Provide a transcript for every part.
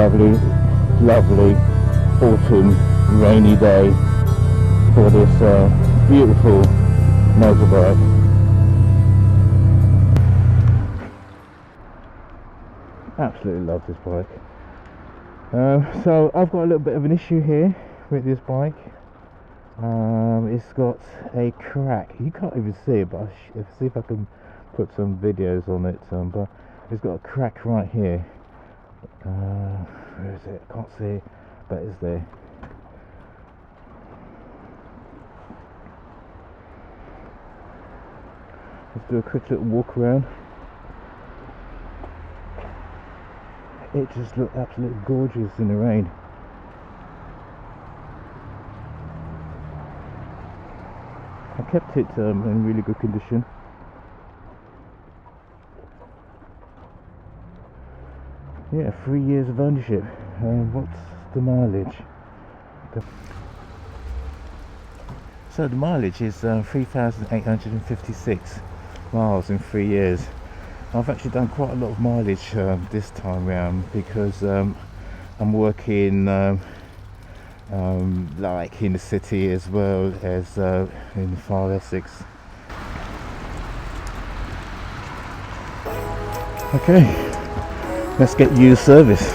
lovely, lovely autumn rainy day for this beautiful motorbike. Absolutely love this bike. So I've got a little bit of an issue here with this bike. It's got a crack. You can't even see it, but I'll see if I can put some videos on it. But it's got a crack right here. Where is it? I can't see it, but it's there. Let's do a quick little walk around. It just looked absolutely gorgeous in the rain. I kept it in really good condition. Yeah, 3 years of ownership. What's the mileage? So the mileage is 3,856 miles in 3 years. I've actually done quite a lot of mileage this time round because I'm working like in the city as well as in far Essex. Okay, let's get you service.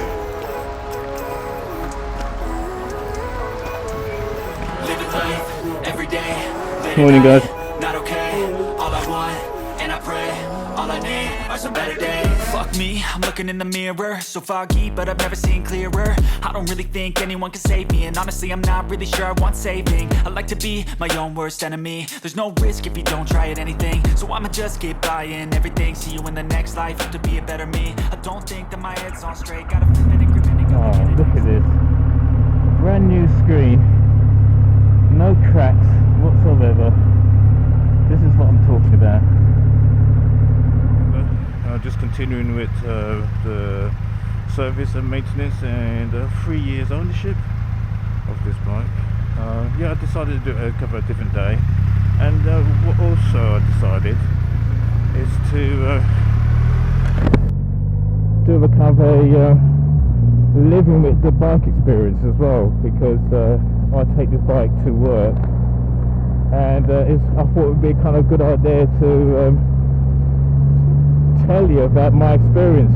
Morning guys. Not okay. All I want and I pray, all I need are some better days. Fuck me, I'm looking in the mirror, so foggy, but I've never seen clearer. I don't really think anyone can save me, and honestly I'm not really sure I want saving. I like to be my own worst enemy. There's no risk if you don't try at anything, so I'ma just keep buying everything. See you in the next life, have to be a better me. I don't think that my head's on straight, gotta flip it and grip it and go. Oh, look at this. Brand new screen. No cracks whatsoever. This is what I'm talking about. Just continuing with the service and maintenance and 3 years ownership of this bike. Yeah, I decided to do it cover a different day, and what also I decided is to cover living with the bike experience as well, because I take this bike to work, and I thought it would be a kind of good idea to tell you about my experience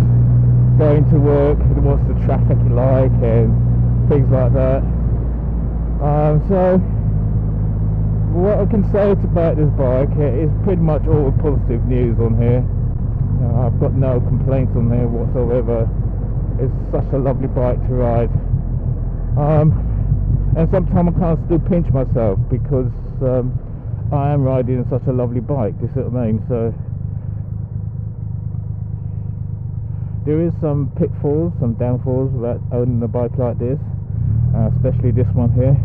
going to work, what's the traffic like and things like that. So what I can say about this bike is pretty much all positive news on here. I've got no complaints on here whatsoever. It's such a lovely bike to ride. And sometimes I kind of still pinch myself because I am riding such a lovely bike, do you see what I mean? So there is some pitfalls, some downfalls about owning a bike like this, especially this one here,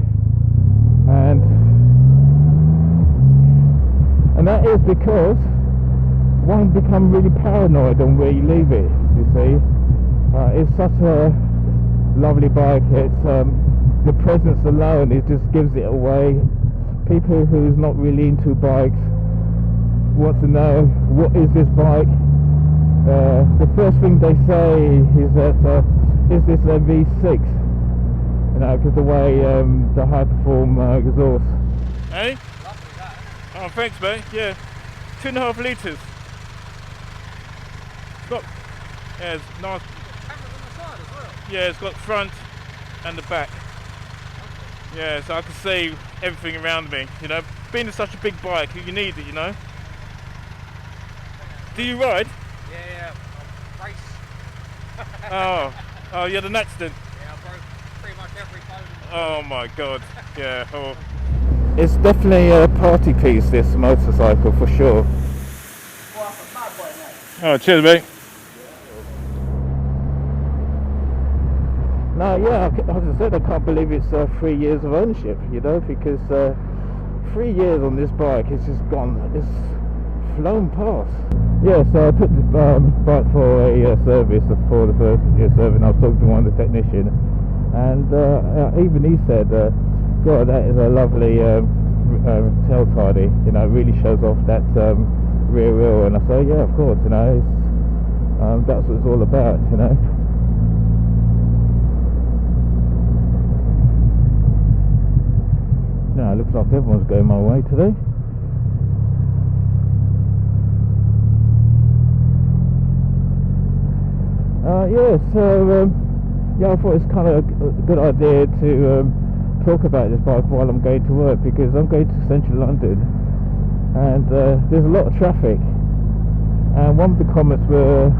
and that is because one becomes really paranoid on where you leave it, you see. It's such a lovely bike. It's the presence alone, it just gives it away. People who's not really into bikes want to know, what is this bike? The first thing they say is that is this a V6? You know, because the way the high perform exhaust. Hey? Lovely that, isn't it? Oh, thanks mate. Yeah, 2.5 litres. It's got, yeah, it's nice. Cameras on the side as well. Yeah, it's got front and the back. Yeah, so I can see everything around me. You know, being such a big bike, you need it. You know. Do you ride? Yeah, I race. Oh, you had an accident. Yeah, I broke pretty much every bone. Oh my god. Yeah. Oh. It's definitely a party piece, this motorcycle, for sure. Well, that's a bad boy, mate. Oh, cheers, mate. No, yeah, as I said, I can't believe it's 3 years of ownership, you know, because 3 years on this bike, it's just gone, it's flown past. Yeah, so I took the bike for a service, for the first year service, and I was talking to one of the technicians, and even he said, God, that is a lovely tail tidy, you know, it really shows off that rear wheel. And I say, yeah, of course, you know, it's, that's what it's all about, you know. Yeah, it looks like everyone's going my way today. Yeah, so yeah, I thought it's kind of a good idea to talk about this bike while I'm going to work, because I'm going to central London and there's a lot of traffic, and one of the comments were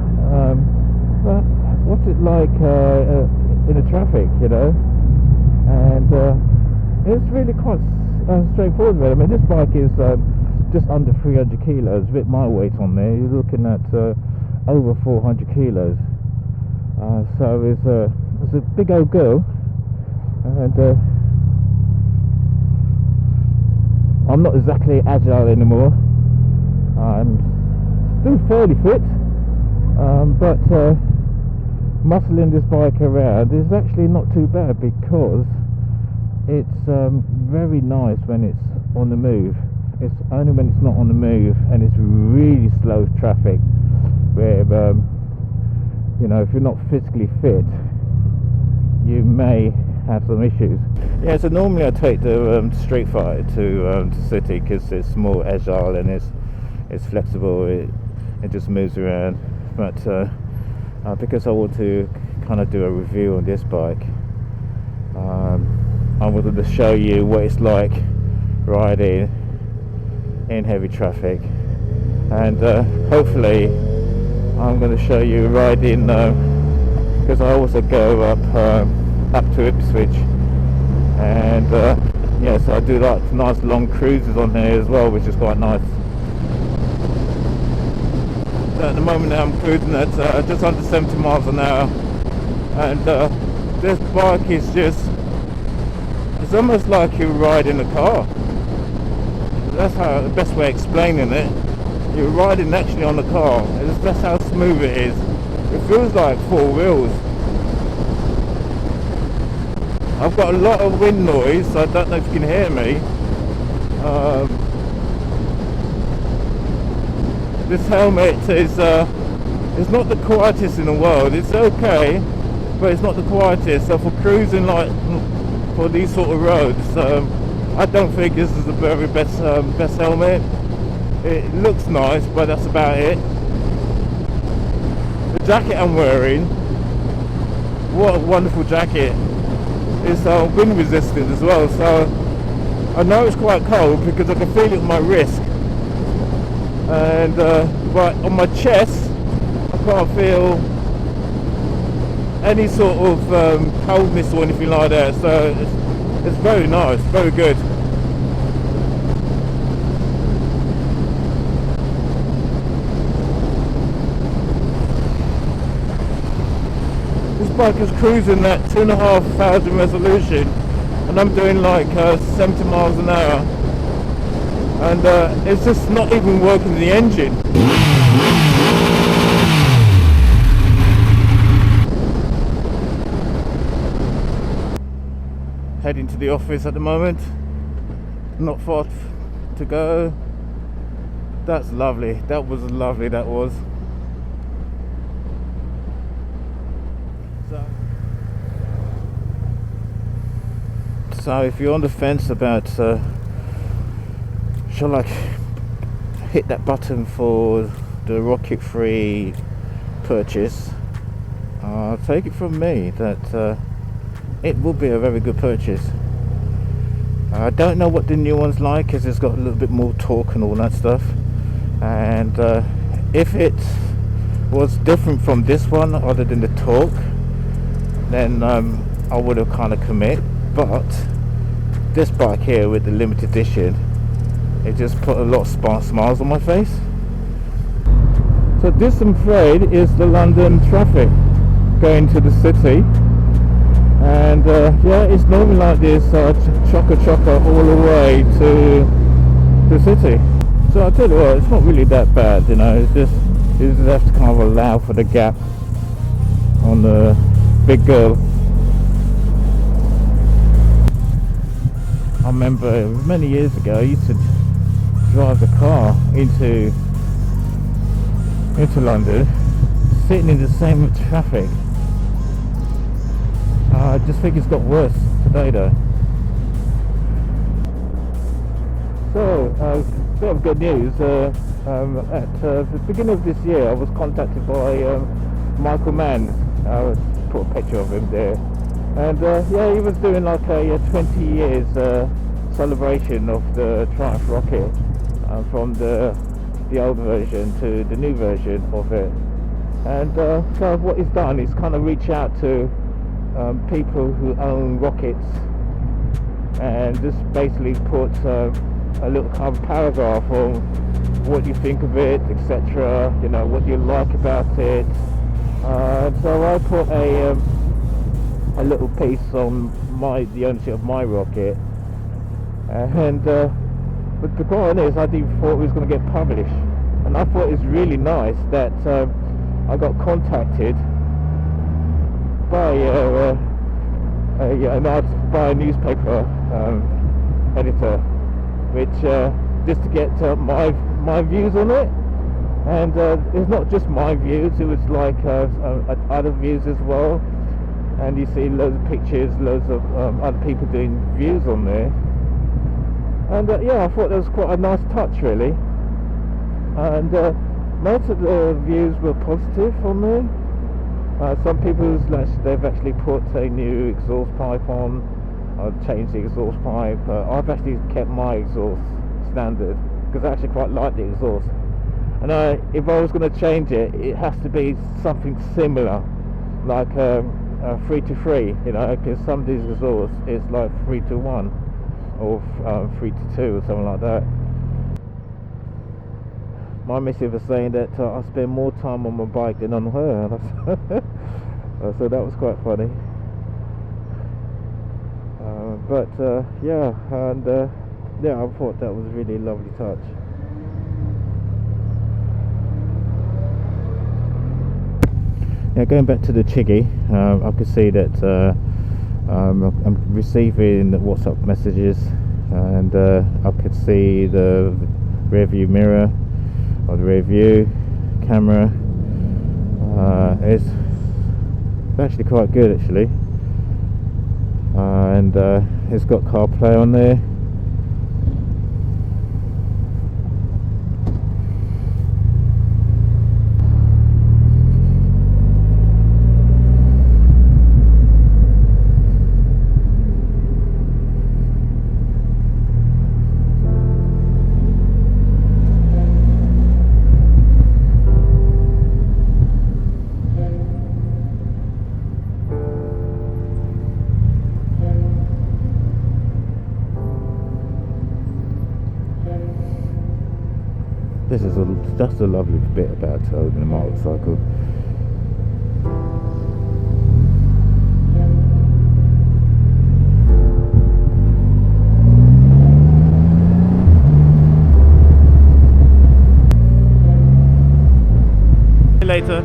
well, what's it like in the traffic, you know? And it's really quite straightforward really. I mean, this bike is just under 300 kilos, a bit my weight on there. You're looking at over 400 kilos. So it's a big old girl, and I'm not exactly agile anymore. I'm still fairly fit, but muscling this bike around is actually not too bad, because it's very nice when it's on the move. It's only when it's not on the move and it's really slow traffic where you know, if you're not physically fit, you may have some issues. Yeah, so normally I take the Street Fighter to the city, because it's more agile and it's flexible. It just moves around. But because I want to kind of do a review on this bike, I wanted to show you what it's like riding in heavy traffic, and hopefully I'm going to show you riding, because I also go up to Ipswich, and yeah, so I do like nice long cruises on here as well, which is quite nice. So at the moment now I'm cruising at just under 70 miles an hour, and this bike is just, it's almost like you ride in a car. That's how the best way of explaining it. You're riding actually on the car. That's how smooth it is. It feels like four wheels. I've got a lot of wind noise, so I don't know if you can hear me. This helmet is it's not the quietest in the world. It's okay, but it's not the quietest. So for cruising, like for these sort of roads, I don't think this is the very best helmet. It looks nice, but that's about it. The jacket I'm wearing, what a wonderful jacket. It's wind resistant as well, so I know it's quite cold because I can feel it on my wrist, and but on my chest I can't feel any sort of coldness or anything like that, so it's very nice, very good. This bike is cruising at 2,500 resolution, and I'm doing like 70 miles an hour, and it's just not even working the engine. Heading to the office at the moment, not far to go. That's lovely, that was lovely, that was. So if you're on the fence about shall I hit that button for the rocket-free purchase, take it from me that it will be a very good purchase. I don't know what the new one's like, because it's got a little bit more torque and all that stuff, and if it was different from this one other than the torque, then I would have kind of commit. But this bike here with the limited edition, it just put a lot of smiles on my face. So this, I'm afraid, is the London traffic going to the city, and yeah, it's normally like this, chocker all the way to the city. So I tell you what, it's not really that bad, you know. It's just, you just have to kind of allow for the gap on the big girl. I remember many years ago I used to drive the car into London, sitting in the same traffic. I just think it's got worse today though. So, bit of good news. At the beginning of this year, I was contacted by Michael Mann. I put a picture of him there, and yeah, he was doing like a 20 years celebration of the Triumph rocket, from the old version to the new version of it. And so what he's done is kind of reach out to people who own rockets, and just basically put a little kind of paragraph on what you think of it, etc. You know, what you like about it. So I put a little piece on the ownership of my rocket, and but the point is, I didn't thought it was going to get published, and I thought it was really nice that I got contacted by a newspaper editor, which just to get my views on it. And it's not just my views, it was like other views as well. And you see loads of pictures, loads of other people doing views on there. And yeah, I thought that was quite a nice touch, really. And most of the views were positive on there. Some people, they've actually put a new exhaust pipe on, changed the exhaust pipe. I've actually kept my exhaust standard, because I actually quite like the exhaust. And if I was going to change it, it has to be something similar, like 3 to 3, you know, because some of these exhausts is like 3 to 1 or 3 to 2 or something like that. My missus was saying that I spend more time on my bike than on her, so that was quite funny. But yeah, and yeah, I thought that was a really lovely touch. Now, going back to the Chiggy, I could see that I'm receiving WhatsApp messages, and I could see the rear view mirror, or the rear view camera. It's actually quite good, actually, and it's got CarPlay on there. That's a lovely bit about owning a motorcycle. See you later.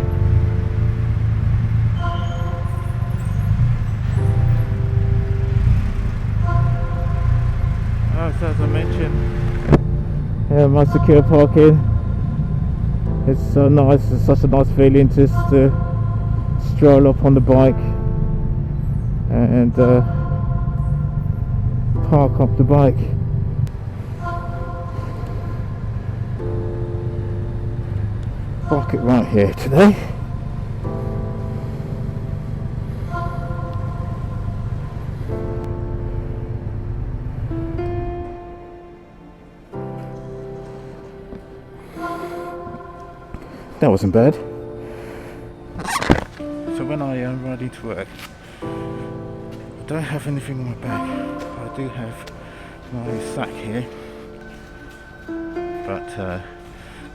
Oh, so as I mentioned, yeah, my secure parking. It's so nice, it's such a nice feeling just to stroll up on the bike and park up the bike. Park it right here today. That wasn't bad. So when I am ready to work, I don't have anything in my bag. I do have my sack here, but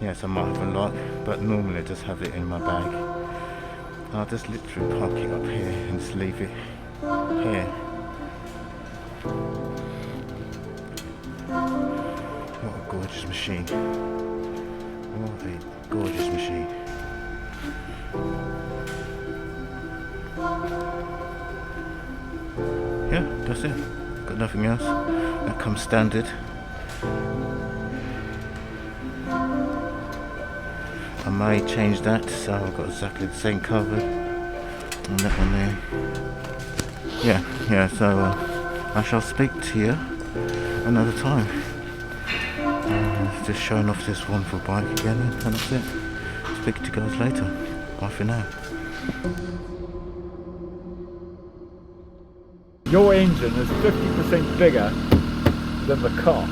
yes, I might have a lot, but normally I just have it in my bag. I'll just literally park it up here and just leave it here. What a gorgeous machine. What a gorgeous machine. Yeah, that's it. Got nothing else. That comes standard. I may change that, so I've got exactly the same cover on that one there. Yeah, so I shall speak to you another time. just showing off this wonderful bike again, and that's it. Speak to you guys later. Bye for now. Your engine is 50% bigger than the car.